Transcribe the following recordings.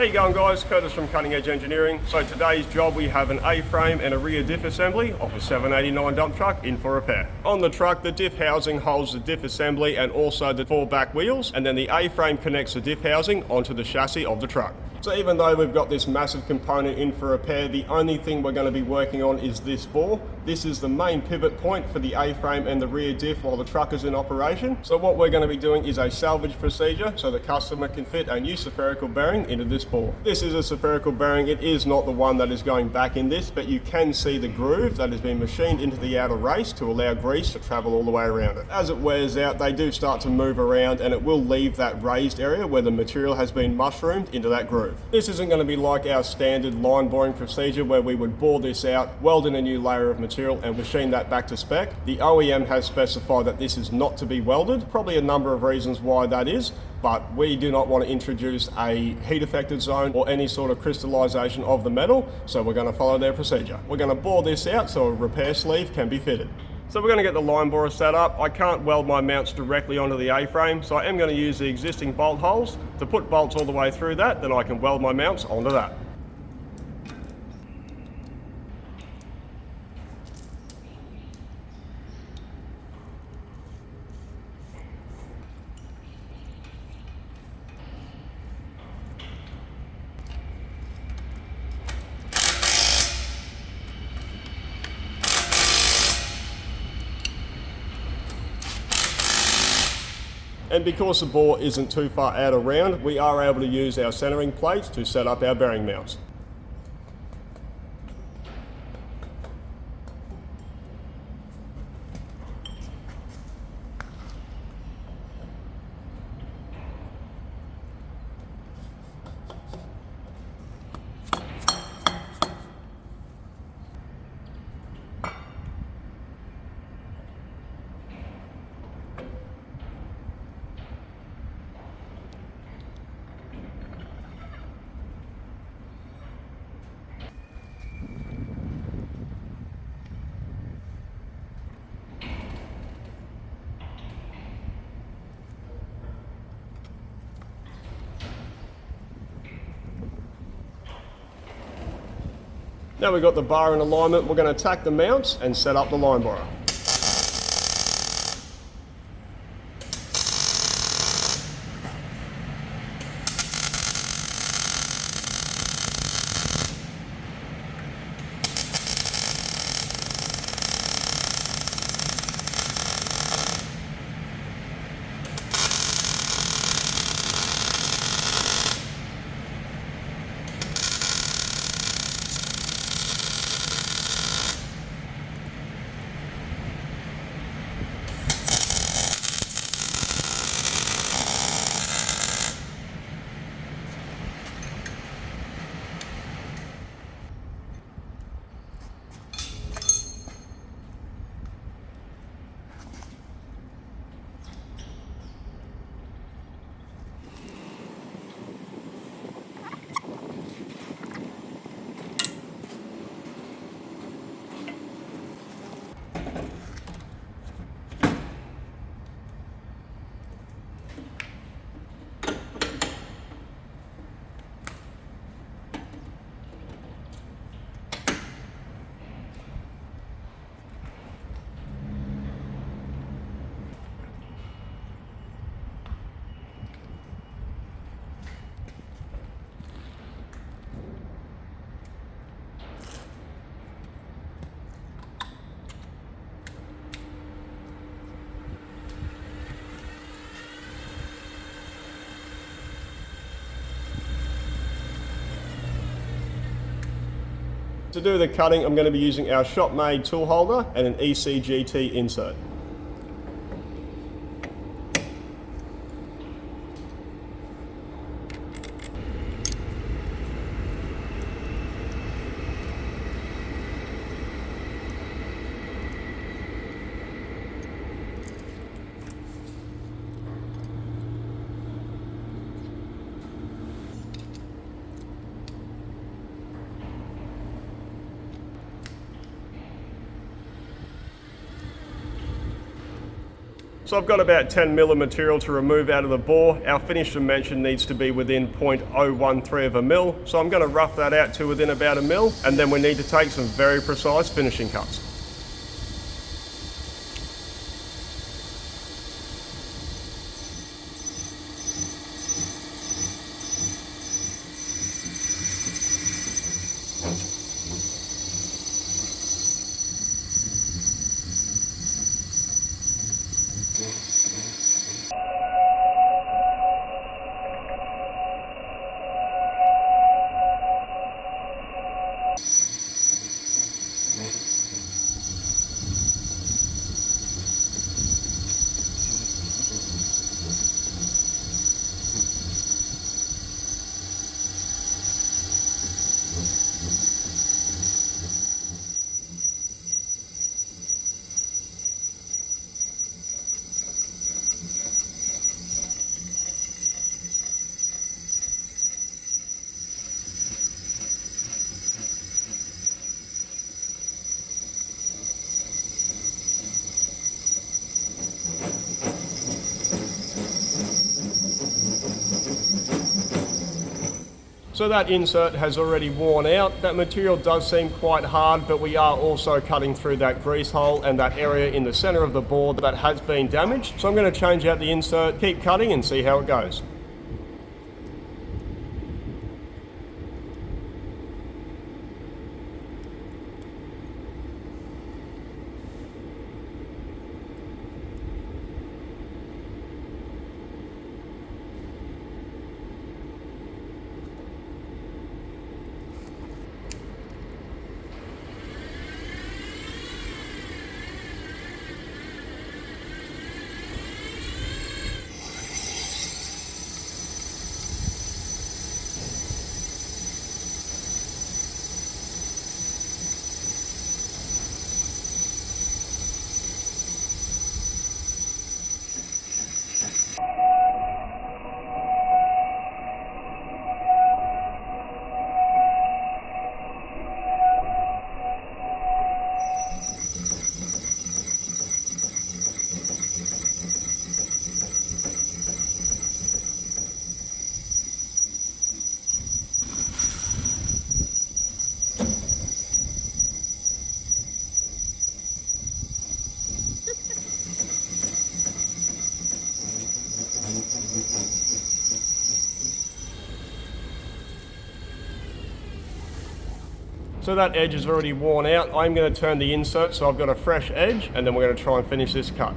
How you going, guys? Curtis from Cutting Edge Engineering. So today's job, we have an A-frame and a rear diff assembly of a 789 dump truck in for repair. On the truck, the diff housing holds the diff assembly and also the 4 back wheels, and then the A-frame connects the diff housing onto the chassis of the truck. So even though we've got this massive component in for repair, the only thing we're going to be working on is this bore. This is the main pivot point for the A-frame and the rear diff while the truck is in operation. So what we're going to be doing is a salvage procedure so the customer can fit a new spherical bearing into this bore. This is a spherical bearing. It is not the one that is going back in this, but you can see the groove that has been machined into the outer race to allow grease to travel all the way around it. As it wears out, they do start to move around and it will leave that raised area where the material has been mushroomed into that groove. This isn't going to be like our standard line boring procedure where we would bore this out, weld in a new layer of material and machine that back to spec. The OEM has specified that this is not to be welded, probably a number of reasons why that is, but we do not want to introduce a heat affected zone or any sort of crystallization of the metal, so we're going to follow their procedure. We're going to bore this out so a repair sleeve can be fitted. So we're going to get the line borer set up. I can't weld my mounts directly onto the A-frame, so I am going to use the existing bolt holes to put bolts all the way through that, then I can weld my mounts onto that. And because the bore isn't too far out of round, we are able to use our centering plates to set up our bearing mounts. Now we've got the bar in alignment, we're going to tack the mounts and set up the line borer. To do the cutting, I'm going to be using our shop-made tool holder and an ECGT insert. So I've got about 10 mil of material to remove out of the bore. Our finish dimension needs to be within 0.013 of a mil. So I'm going to rough that out to within about a mil, and then we need to take some very precise finishing cuts. So that insert has already worn out. That material does seem quite hard, but we are also cutting through that grease hole and that area in the center of the board that has been damaged. So I'm going to change out the insert, keep cutting and see how it goes. So that edge is already worn out. I'm going to turn the insert so I've got a fresh edge, and then we're going to try and finish this cut.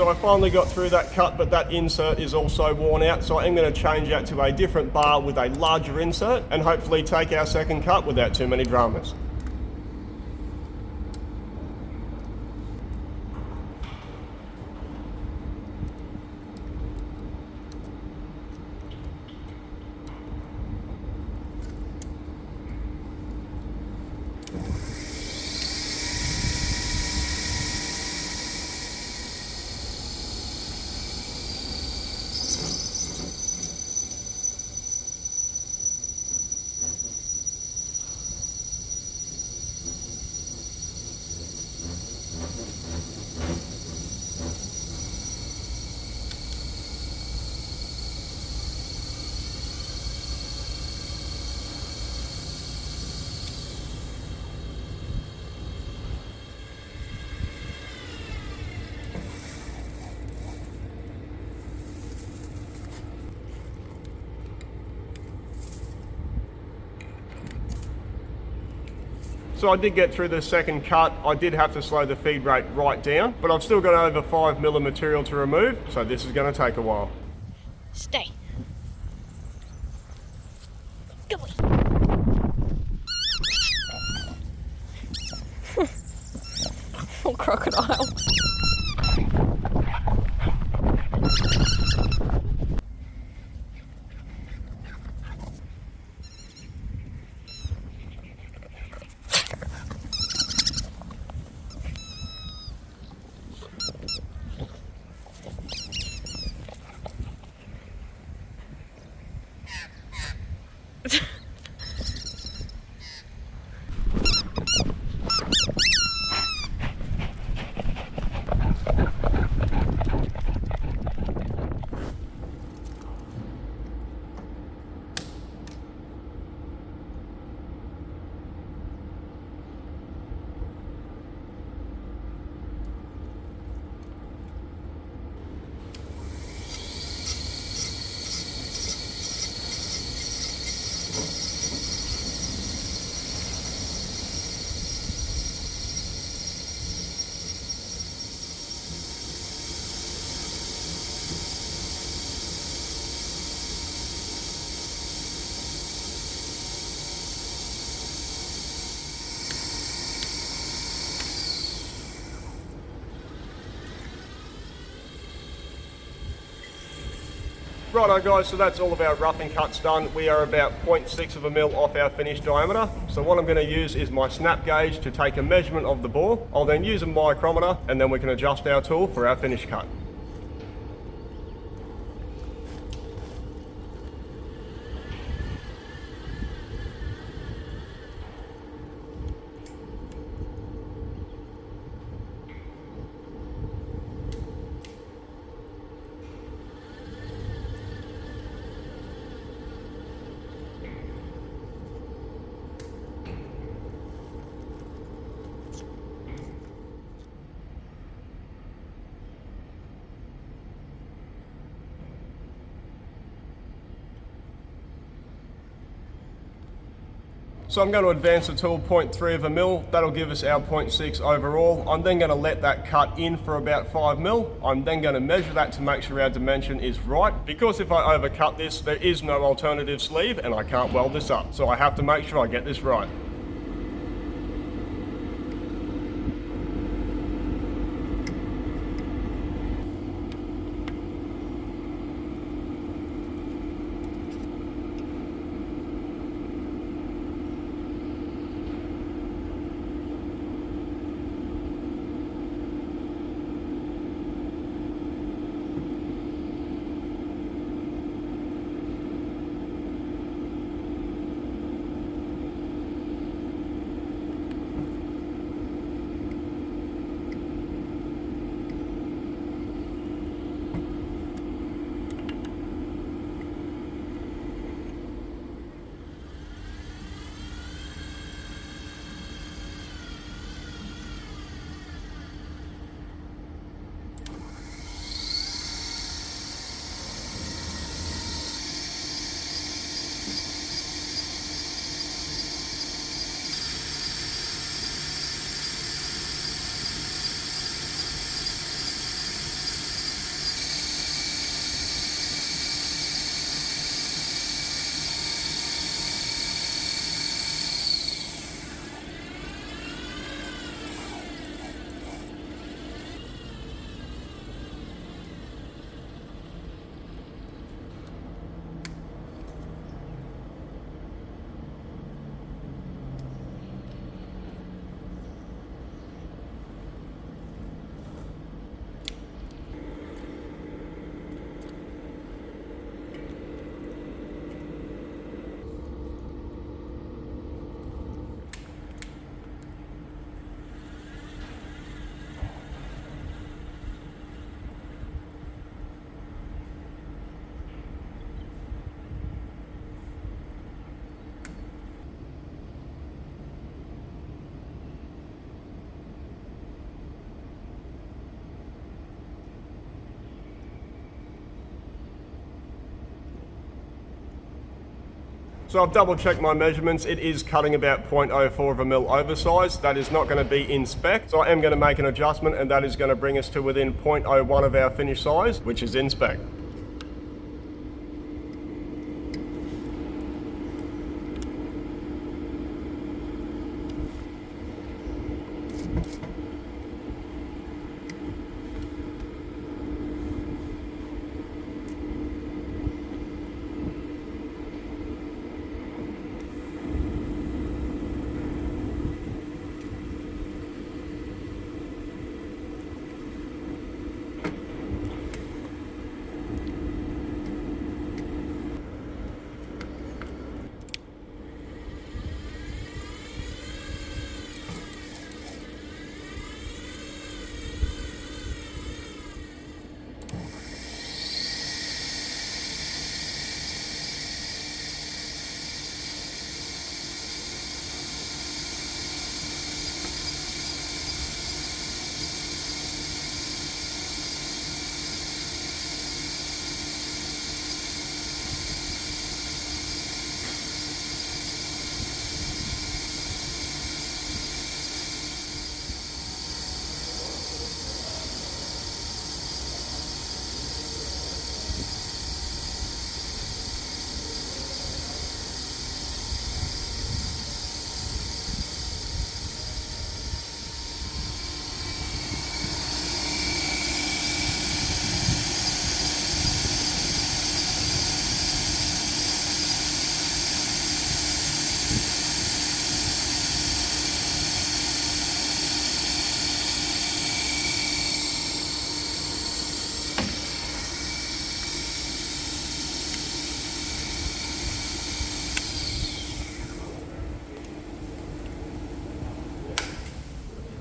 So I finally got through that cut, but that insert is also worn out. So I'm going to change out to a different bar with a larger insert and hopefully take our second cut without too many dramas. So I did get through the second cut. I did have to slow the feed rate right down, but I've still got over 5 mil of material to remove, so this is going to take a while. Stay. Go away. Oh, crocodile. Righto guys, so that's all of our roughing cuts done. We are about 0.6 of a mil off our finished diameter. So what I'm going to use is my snap gauge to take a measurement of the bore. I'll then use a micrometer and then we can adjust our tool for our finished cut. So I'm going to advance the tool 0.3 of a mil. That'll give us our 0.6 overall. I'm then going to let that cut in for about 5 mil. I'm then going to measure that to make sure our dimension is right. Because if I overcut this, there is no alternative sleeve and I can't weld this up. So I have to make sure I get this right. So I've double checked my measurements. It is cutting about 0.04 of a mil oversized. That is not going to be in spec. So I am going to make an adjustment, and that is going to bring us to within 0.01 of our finished size, which is in spec.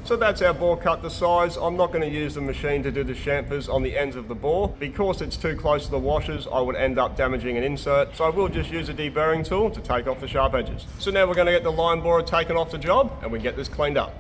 So that's our bore cut to size. I'm not going to use the machine to do the chamfers on the ends of the bore. Because it's too close to the washers, I would end up damaging an insert. So I will just use a deburring tool to take off the sharp edges. So now we're going to get the line borer taken off the job, and we get this cleaned up.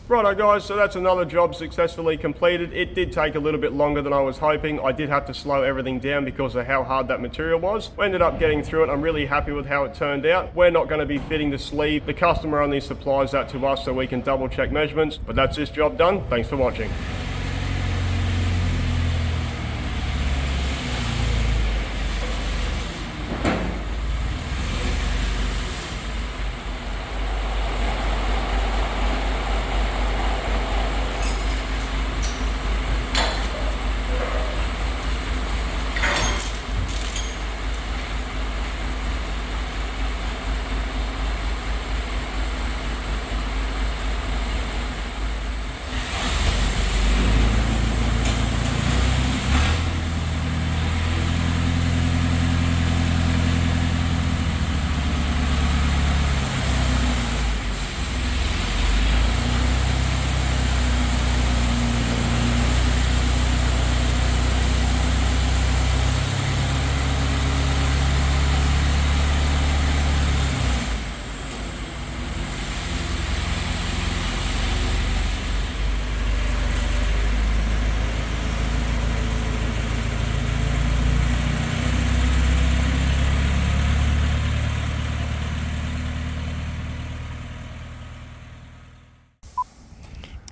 Righto guys, so that's another job successfully completed. It did take a little bit longer than I was hoping. I did have to slow everything down because of how hard that material was. We ended up getting through it. I'm really happy with how it turned out. We're not going to be fitting the sleeve. The customer only supplies that to us so we can double check measurements. But that's this job done. Thanks for watching.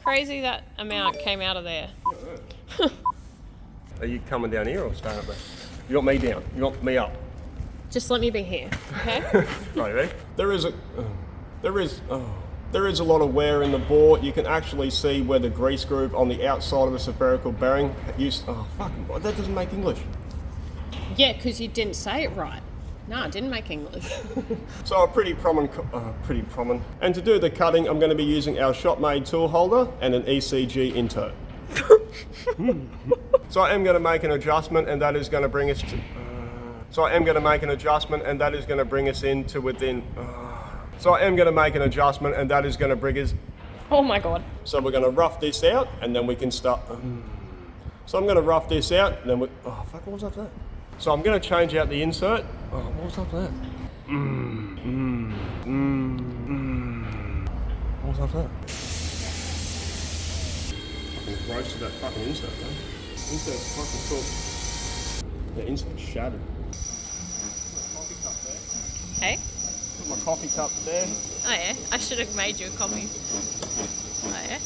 Crazy that amount came out of there. Are you coming down here or staying up there? You want me down? You want me up? Just let me be here, okay? Right, ready? There is a lot of wear in the bore. You can actually see where the grease groove on the outside of the spherical bearing used. Oh fucking! That doesn't make English. Yeah, because you didn't say it right. No, I didn't make English. So a pretty prominent. And to do the cutting, I'm going to be using our shop-made tool holder and an ECG intert. So I am going to make an adjustment, and that is going to bring us to. So I am going to make an adjustment, and that is going to bring us into within. So I am going to make an adjustment, and that is going to bring us. Oh my god. So we're going to rough this out, and then we can start. So I'm going to rough this out, and then we. Oh fuck! What was up there? So I'm going to change out the insert. Oh, what was up there? What was up there? Fucking roasted that fucking insert, man. Insert's fucking cool. The insert's shattered. Coffee cup there. Hey? Put my coffee cup there. Oh yeah, I should have made you a copy. Oh yeah?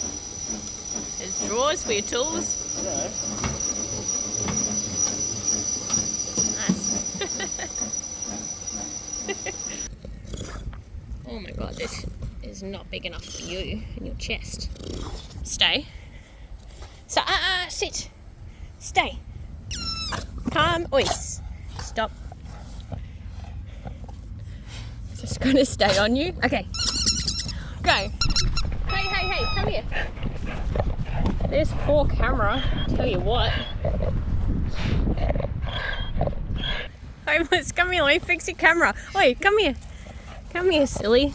There's drawers for your tools. Yeah. Oh my god, this is not big enough for you and your chest. Stay. So, sit. Stay. Calm, ois. Stop. Just gonna stay on you. Okay. Go. Hey, come here. This poor camera. Tell you what. Homeless, come here, let me fix your camera. Oi, come here. Come here, silly.